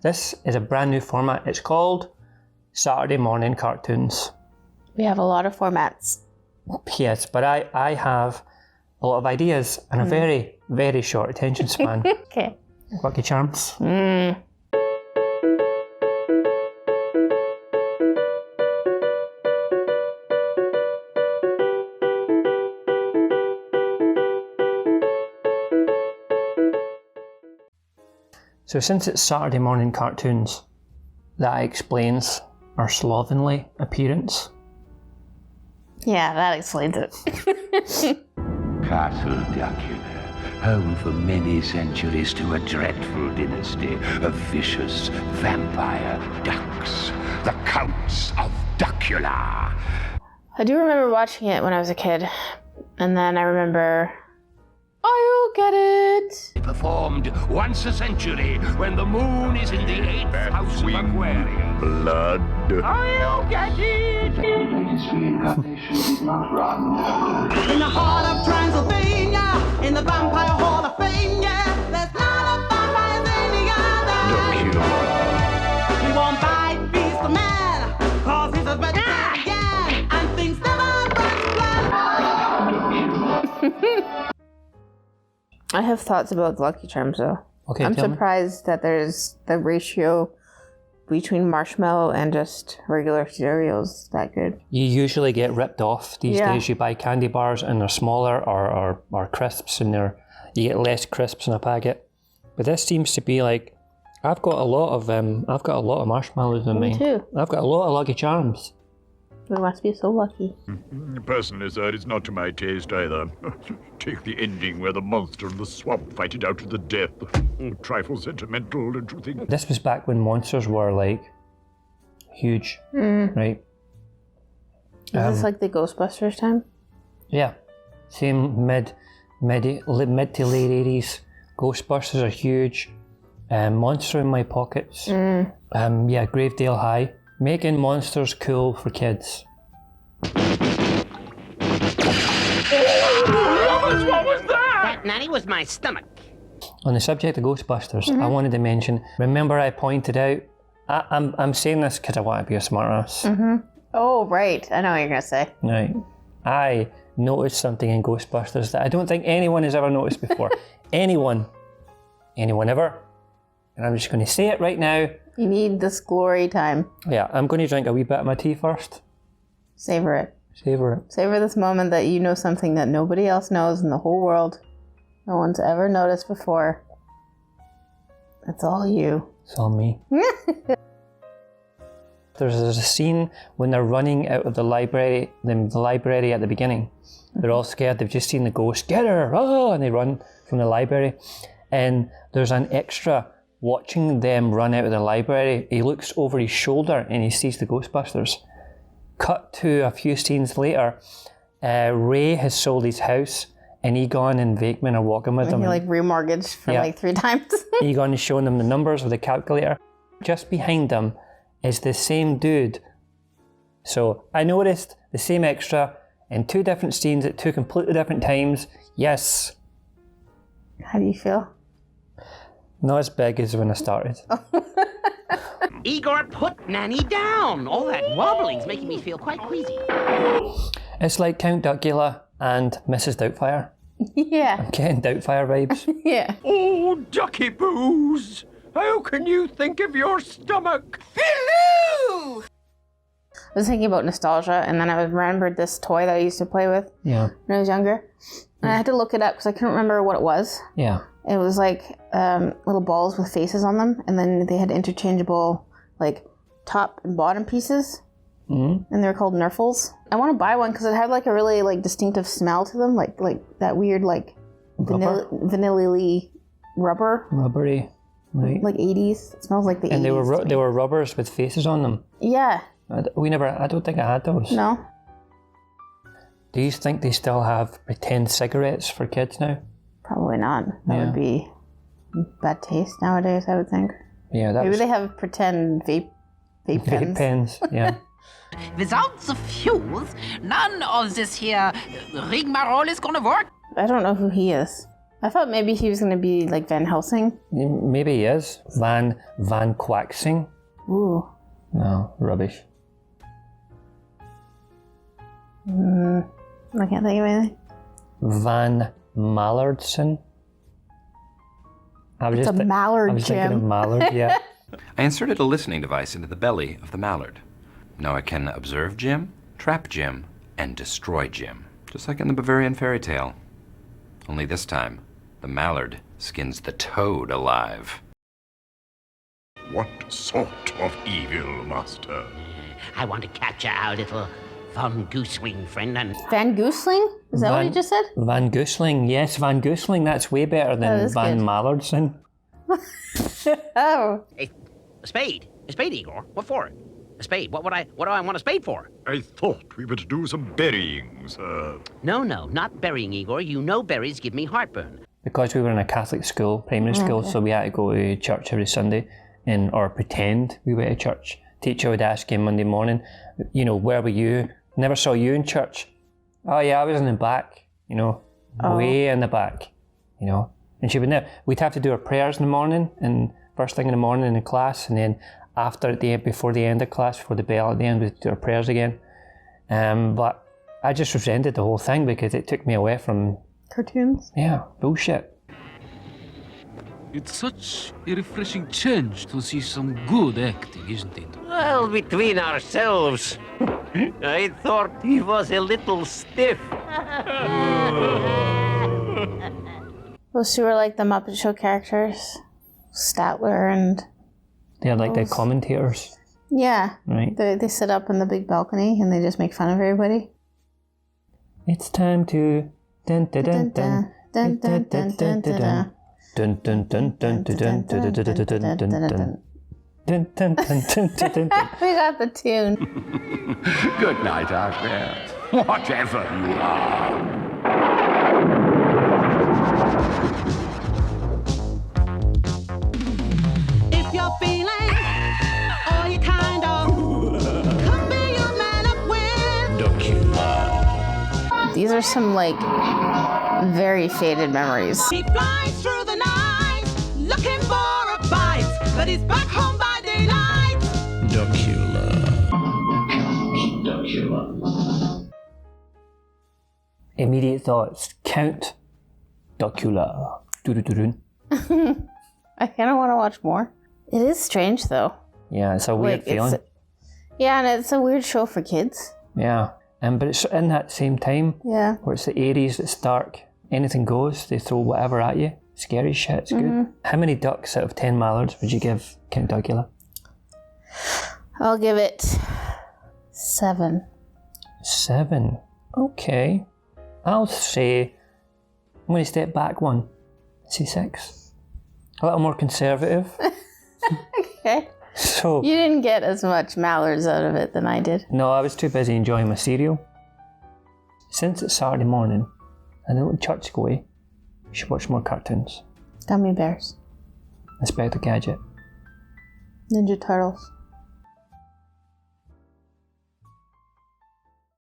This is a brand new format. It's called Saturday Morning Cartoons. We have a lot of formats. Yes, but I have a lot of ideas and a very, very short attention span. Okay. Lucky Charms. So since it's Saturday morning cartoons, that explains our slovenly appearance. Yeah, that explains it. Castle Duckula, home for many centuries to a dreadful dynasty of vicious vampire ducks, the Counts of Duckula. I do remember watching it when I was a kid, and then I remember, I'll get it. Performed once a century when the moon is in the 8th house of Aquarius. Blood. I'll get it. Reincarnation did not run. In the heart of Transylvania, in the Vampire Hall of Fame, yeah, there's not a vampire any other. He won't bite, feast the man, cause he's as bad as again, and things never run flat. I have thoughts about Lucky Charms though. Okay, I'm tell me. surprised that there's the ratio between marshmallow and just regular cereals that good. You usually get ripped off these Yeah. days. You buy candy bars and they're smaller, or crisps, and you get less crisps in a packet. But this seems to be like, I've got a lot of marshmallows in Me mine. too. I've got a lot of Lucky Charms. We must be so lucky. Personally, sir, it's not to my taste either. Take the ending where the monster and the swamp fight it out to the death. A trifle sentimental, don't you think? This was back when monsters were like huge, right? Is this like the Ghostbusters time? Yeah, same mid to late 80s. Ghostbusters are huge. Monster in My Pockets. Yeah, Gravedale High. Making monsters cool for kids. What was that? That nanny was my stomach. On the subject of Ghostbusters, I wanted to mention, remember I pointed out, I'm saying this because I want to be a smartass. Oh, right. I know what you're going to say. Right. I noticed something in Ghostbusters that I don't think anyone has ever noticed before. Anyone ever. And I'm just going to say it right now. You need this glory time. Yeah, I'm going to drink a wee bit of my tea first. Savor it. Savor it. Savor this moment that you know something that nobody else knows in the whole world. No one's ever noticed before. It's all you. It's all me. There's a scene when they're running out of the library at the beginning. They're all scared. They've just seen the ghost. Get her! Oh! And they run from the library. And there's an extra watching them run out of the library. He looks over his shoulder and he sees the Ghostbusters. Cut to a few scenes later, Ray has sold his house and Egon and Wakeman are walking with him. He like remortgaged for Yeah. like 3 times. Egon is showing them the numbers with a calculator. Just behind them is the same dude. So I noticed the same extra in 2 different scenes at 2 completely different times. Yes. How do you feel? Not as big as when I started. Igor, put Nanny down. All that wobbling's making me feel quite queasy. It's like Count Duckula and Mrs. Doubtfire. Yeah. I'm getting Doubtfire vibes. Yeah. Oh, ducky poos! How can you think of your stomach? Hello! I was thinking about nostalgia, and then I remembered this toy that I used to play with Yeah. when I was younger. And I had to look it up because I couldn't remember what it was. Yeah. It was like little balls with faces on them, and then they had interchangeable like top and bottom pieces, and they were called Nerfles. I want to buy one because it had like a really like distinctive smell to them, like that weird like vanilla-y rubber, Rubbery. Right. like 80s. It smells like the 80s. And to they me. were rubbers with faces on them. Yeah. I don't think I had those. No. Do you think they still have pretend cigarettes for kids now? Probably not. That Yeah. would be bad taste nowadays, I would think. Yeah, that Maybe was they have pretend vape vape pens. pens. Yeah. Without the fuse, none of this here rigmarole is gonna work. I don't know who he is. I thought maybe he was going to be like Van Helsing. Maybe he is. Van Quaxing. Ooh. No, rubbish. I can't think of anything. Van Mallardson. It's a mallard, I was thinking of Jim. mallard, yeah. I inserted a listening device into the belly of the mallard. Now I can observe Jim, trap Jim, and destroy Jim. Just like in the Bavarian fairy tale. Only this time, the mallard skins the toad alive. What sort of evil, master? I want to capture our little Von Goosewing friend and... Van Goosling? Is that what he just said? Van Goosling, yes, Van Goosling. That's way better than is Van good. Mallardson. Oh. A spade? A spade, Igor? What for? A spade? What do I want a spade for? I thought we were to do some burying, sir. No, not burying, Igor. You know berries give me heartburn. Because we were in a Catholic school, primary school, so we had to go to church every Sunday or pretend we went to church. Teacher would ask you Monday morning, where were you? Never saw you in church. Oh yeah, I was in the back, way in the back, And she would we'd have to do our prayers in the morning, and first thing in the morning in class, and then before the end of class, before the bell at the end, we'd do our prayers again. But I just resented the whole thing because it took me away from Cartoons? Yeah, bullshit. It's such a refreshing change to see some good acting, isn't it? Well, between ourselves, I thought he was a little stiff. Those two were like the Muppet Show characters. Statler and... They're like the commentators, Yeah. right? They sit up in the big balcony and they just make fun of everybody. It's time to... Dun dun dun dun. Dun dun dun dun dun. Dun dun dun dun dun dun dun dun dun dun dun dun. Dun dun dun dun dun dun. We got the tune. Good night out there, whatever you are. If you're feeling, or you kind of could be your man up with. These are some like very faded memories. He flies through the night, looking for a bite, but he's back home by daylight. Immediate thoughts. Count Duckula. Doo-doo-doo-doo. I kind of want to watch more. It is strange though. Yeah, it's a weird feeling. Yeah, and it's a weird show for kids. Yeah, but it's in that same time Yeah. where it's the 80s, it's dark, anything goes, they throw whatever at you. Scary shit, it's good. How many ducks out of 10 mallards would you give Count Duckula? I'll give it 7. 7. Okay. I'll say, I'm going to step back one. Say 6. A little more conservative. Okay. So, You didn't get as much mallards out of it than I did. no, I was too busy enjoying my cereal. Since it's Saturday morning and I don't church go away, you should watch more cartoons. Gummy bears. Inspector Gadget. Ninja Turtles.